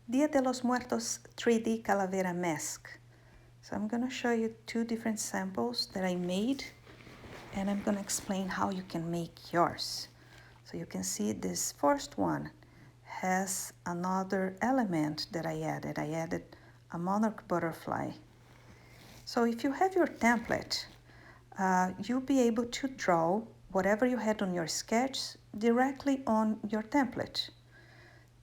Dia de los Muertos 3D Calavera mask. So I'm going to show you two different samples that I made, and I'm going to explain how you can make yours. So you can see this first one has another element that I added. I added a monarch butterfly. So if you have your template, you'll be able to draw whatever you had on your sketch directly on your template.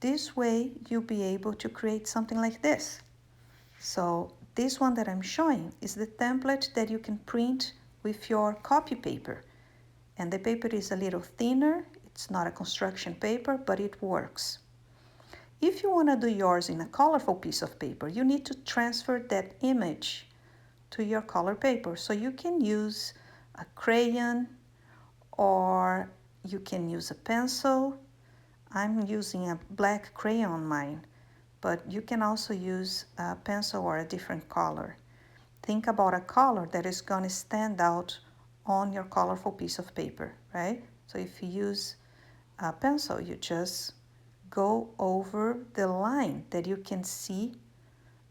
This way, you'll be able to create something like this. So this one that I'm showing is the template that you can print with your copy paper. And the paper is a little thinner. It's not a construction paper, but it works. If you want to do yours in a colorful piece of paper, you need to transfer that image to your color paper. So you can use a crayon or you can use a pencil. I'm using a black crayon on mine, but you can also use a pencil or a different color. Think about a color that is going to stand out on your colorful piece of paper, right? So if you use a pencil, you just go over the line that you can see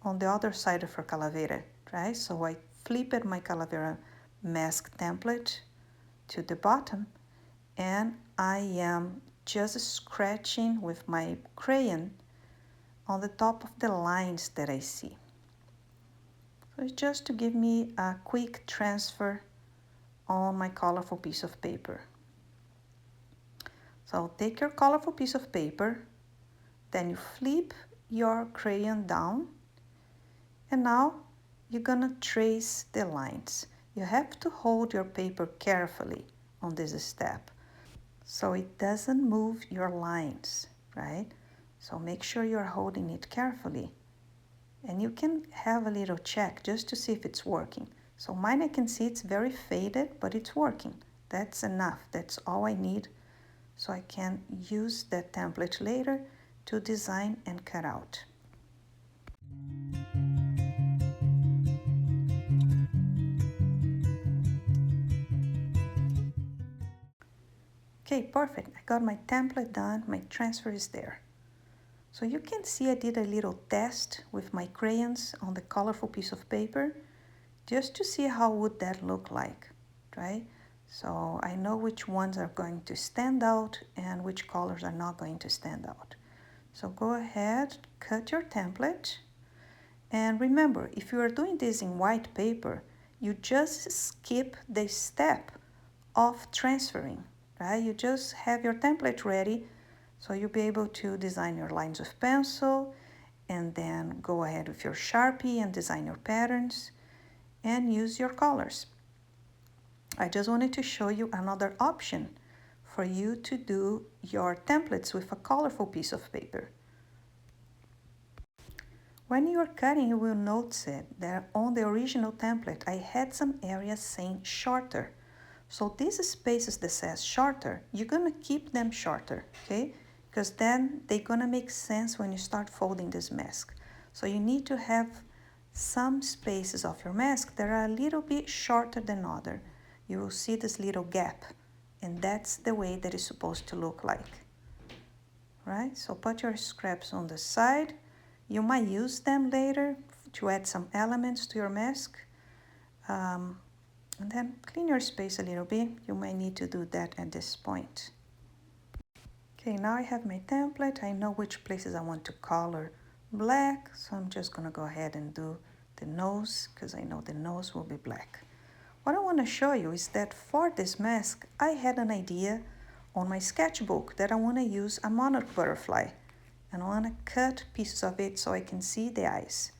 on the other side of your calavera, right? So I flipped my calavera mask template to the bottom, and I am just scratching with my crayon on the top of the lines that I see. So it's just to give me a quick transfer on my colorful piece of paper. So take your colorful piece of paper, then you flip your crayon down, and now you're gonna trace the lines. You have to hold your paper carefully on this step so it doesn't move your lines, right? So make sure you're holding it carefully. And you can have a little check just to see if it's working. So mine, I can see it's very faded, but it's working. That's enough. That's all I need. So I can use that template later to design and cut out. Okay, perfect. I got my template done. My transfer is there. So you can see I did a little test with my crayons on the colorful piece of paper just to see how would that look like, right? So I know which ones are going to stand out and which colors are not going to stand out. So go ahead, cut your template. And remember, if you are doing this in white paper, you just skip the step of transferring, right? You just have your template ready, so you'll be able to design your lines with pencil and then go ahead with your Sharpie and design your patterns and use your colors. I just wanted to show you another option for you to do your templates with a colorful piece of paper. When you are cutting, you will notice that on the original template, I had some areas saying shorter. So these spaces that says shorter, you're gonna keep them shorter, okay? Because then they're gonna make sense when you start folding this mask. So you need to have some spaces of your mask that are a little bit shorter than other. You will see this little gap, and that's the way that it's supposed to look like, right? So put your scraps on the side. You might use them later to add some elements to your mask. And then clean your space a little bit. You might need to do that at this point. Okay, now I have my template. I know which places I want to color black, so I'm just gonna go ahead and do the nose because I know the nose will be black. What I want to show you is that for this mask, I had an idea on my sketchbook that I want to use a monarch butterfly, and I want to cut pieces of it so I can see the eyes.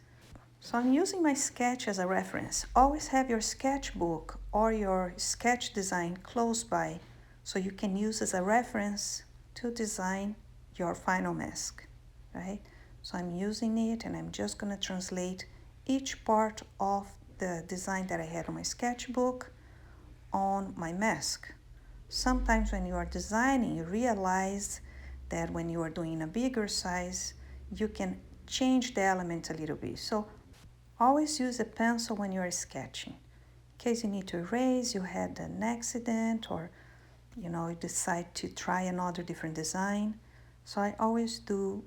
So I'm using my sketch as a reference. Always have your sketchbook or your sketch design close by so you can use as a reference to design your final mask, right? So I'm using it and I'm just gonna translate each part of the design that I had on my sketchbook on my mask. Sometimes when you are designing, you realize that when you are doing a bigger size, you can change the element a little bit. So always use a pencil when you are sketching. In case you need to erase, you had an accident, or you decide to try another different design. So I always do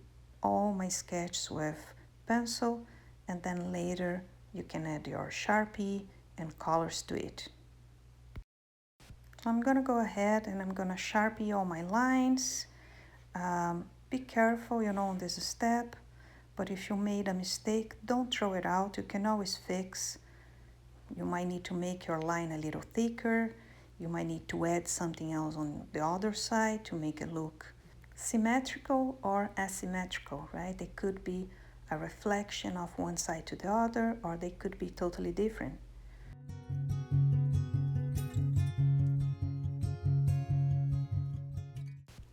all my sketches with pencil, and then later you can add your Sharpie and colors to it. So I'm gonna go ahead and I'm gonna Sharpie all my lines. Be careful, on this step, but if you made a mistake, don't throw it out. You can always fix. You might need to make your line a little thicker. You might need to add something else on the other side to make it look symmetrical or asymmetrical, right? They could be a reflection of one side to the other, or they could be totally different.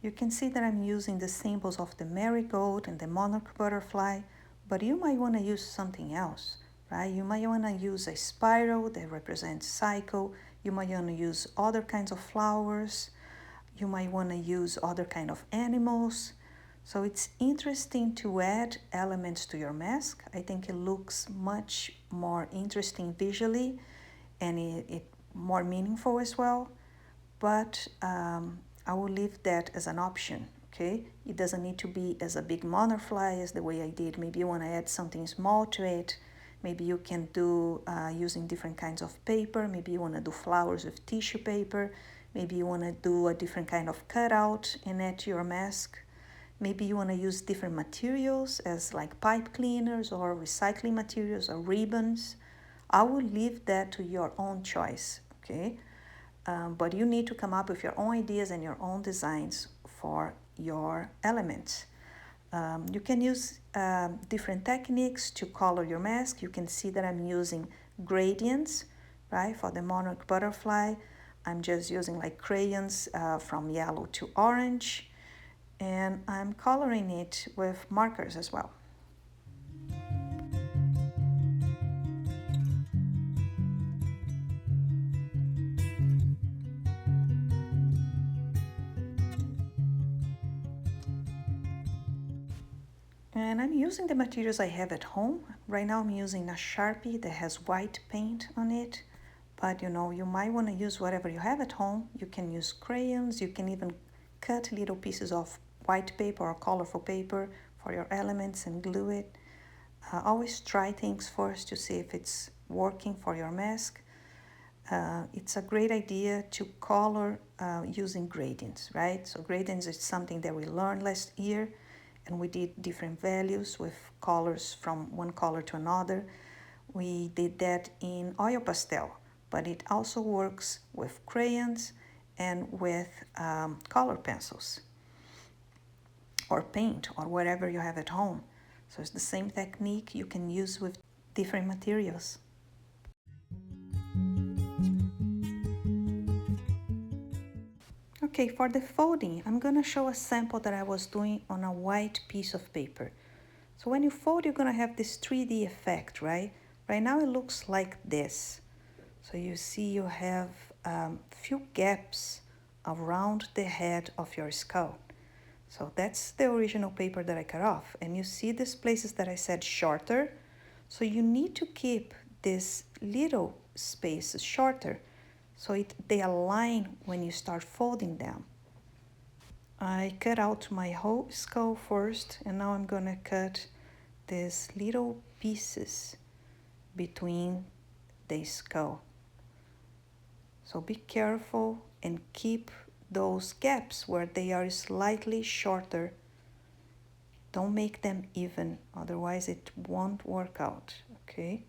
You can see that I'm using the symbols of the marigold and the monarch butterfly, but you might want to use something else, right? You might want to use a spiral that represents cycle. You might want to use other kinds of flowers. You might want to use other kind of animals. So it's interesting to add elements to your mask. I think it looks much more interesting visually, and it more meaningful as well. But I will leave that as an option, okay? It doesn't need to be as a big monarchfly as the way I did. Maybe you want to add something small to it. Maybe you can do using different kinds of paper. Maybe you want to do flowers with tissue paper. Maybe you want to do a different kind of cutout and add to your mask. Maybe you want to use different materials as like pipe cleaners or recycling materials or ribbons. I will leave that to your own choice, okay? But you need to come up with your own ideas and your own designs for your elements. You can use different techniques to color your mask. You can see that I'm using gradients, right? For the monarch butterfly, I'm just using like crayons from yellow to orange, and I'm coloring it with markers as well. And I'm using the materials I have at home. Right now I'm using a Sharpie that has white paint on it, but you might want to use whatever you have at home. You can use crayons, you can even cut little pieces of white paper or colorful paper for your elements and glue it. Always try things first to see if it's working for your mask. It's a great idea to color using gradients, right? So gradients is something that we learned last year, and we did different values with colors from one color to another. We did that in oil pastel, but it also works with crayons and with color pencils or paint or whatever you have at home. So it's the same technique you can use with different materials. Okay, for the folding, I'm gonna show a sample that I was doing on a white piece of paper. So when you fold, you're gonna have this 3D effect, right? Right now it looks like this. So you see you have few gaps around the head of your skull. So that's the original paper that I cut off. And you see these places that I said shorter. So you need to keep these little spaces shorter so they align when you start folding them. I cut out my whole skull first, and now I'm gonna cut these little pieces between the skull. So be careful and keep those gaps where they are slightly shorter. Don't make them even, otherwise it won't work out, okay?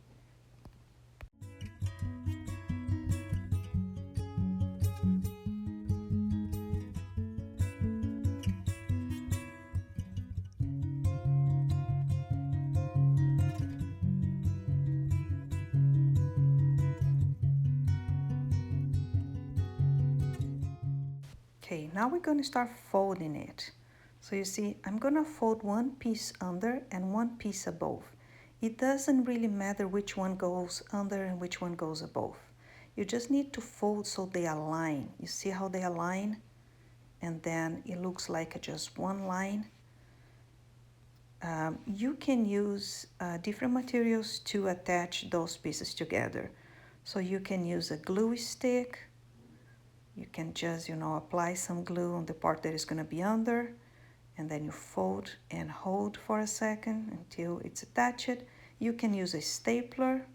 Okay, now we're going to start folding it. So you see, I'm going to fold one piece under and one piece above. It doesn't really matter which one goes under and which one goes above. You just need to fold so they align. You see how they align? And then it looks like just one line. You can use different materials to attach those pieces together. So you can use a glue stick. You can just, apply some glue on the part that is going to be under, and then you fold and hold for a second until it's attached. You can use a stapler,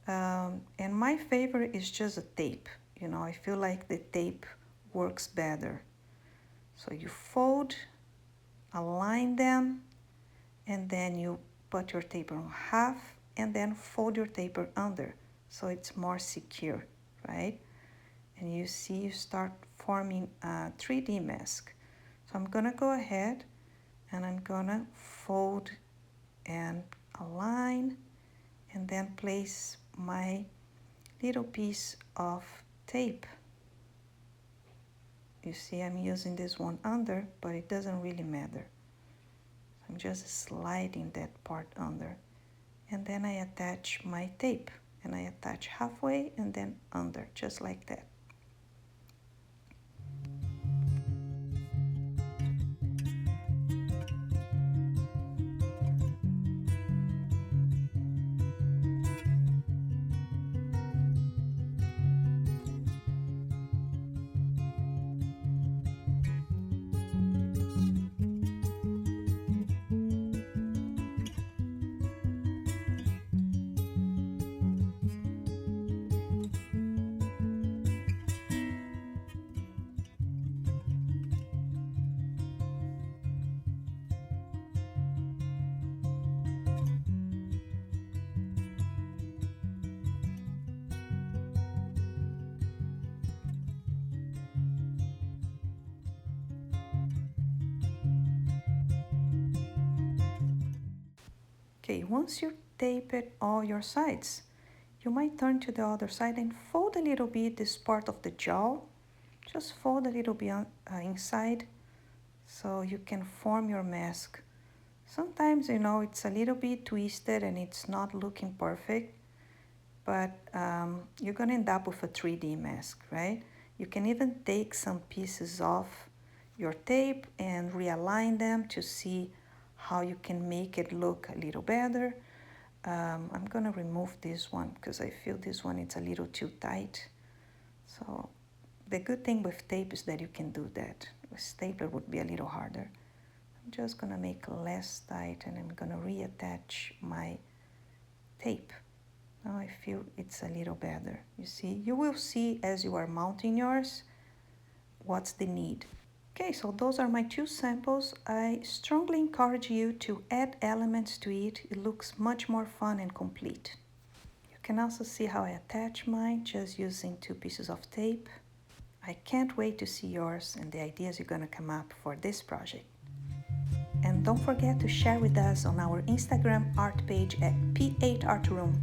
and my favorite is just a tape. You know, I feel like the tape works better. So you fold, align them, and then you put your taper on half and then fold your taper under so it's more secure, right? And you see you start forming a 3D mask. So I'm gonna go ahead and I'm gonna fold and align and then place my little piece of tape. You see I'm using this one under, but it doesn't really matter. I'm just sliding that part under. And then I attach my tape. And I attach halfway and then under, just like that. Okay, once you tape it all your sides, you might turn to the other side and fold a little bit this part of the jaw. Just fold a little bit inside so you can form your mask. Sometimes, you know, it's a little bit twisted and it's not looking perfect, but you're gonna end up with a 3D mask, right? You can even take some pieces off your tape and realign them to see how you can make it look a little better. I'm gonna remove this one because I feel this one is a little too tight. So the good thing with tape is that you can do that. With stapler would be a little harder. I'm just gonna make less tight and I'm gonna reattach my tape. Now I feel it's a little better. You see, you will see as you are mounting yours what's the need. Okay, so those are my two samples. I strongly encourage you to add elements to it. It looks much more fun and complete. You can also see how I attach mine just using 2 pieces of tape. I can't wait to see yours and the ideas you're gonna come up for this project. And don't forget to share with us on our Instagram art page at P8 Art Room.